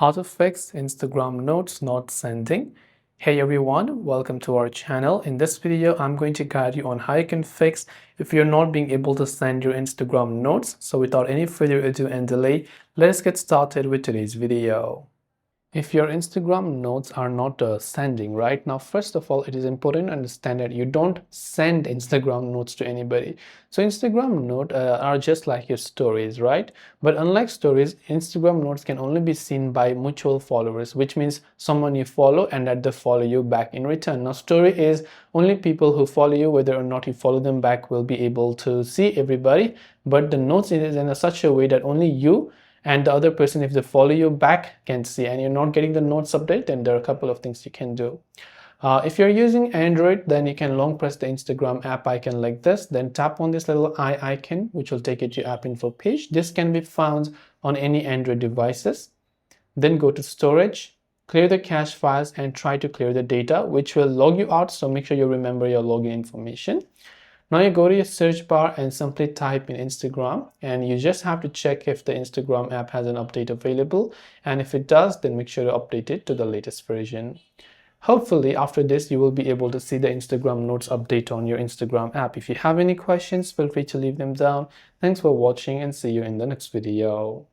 How to fix Instagram notes not sending. Hey everyone, welcome to our channel. In this video, I'm going to guide you on how you can fix if you're not being able to send your Instagram notes. So without any further ado and delay, let's get started with today's video. If your Instagram notes are not sending right now, first of all, it is important to understand that you don't send Instagram notes to anybody. So Instagram notes are just like your stories, right? But unlike stories, Instagram notes can only be seen by mutual followers, which means someone you follow and that they follow you back in return. Now, story is only people who follow you, whether or not you follow them back, will be able to see everybody. But the notes is in such a way that only you and the other person, if they follow you back, can see, and you're not getting the notes update, then there are a couple of things you can do. If you're using Android, then you can long press the Instagram app icon like this, then tap on this little eye icon, which will take you to your app info page. This can be found on any Android devices. Then go to storage, clear the cache files, and try to clear the data, which will log you out, so make sure you remember your login information. Now you go to your search bar and simply type in Instagram, and you just have to check if the Instagram app has an update available, and if it does, then make sure to update it to the latest version. Hopefully after this you will be able to see the Instagram notes update on your Instagram app. If you have any questions, feel free to leave them down. Thanks for watching and see you in the next video.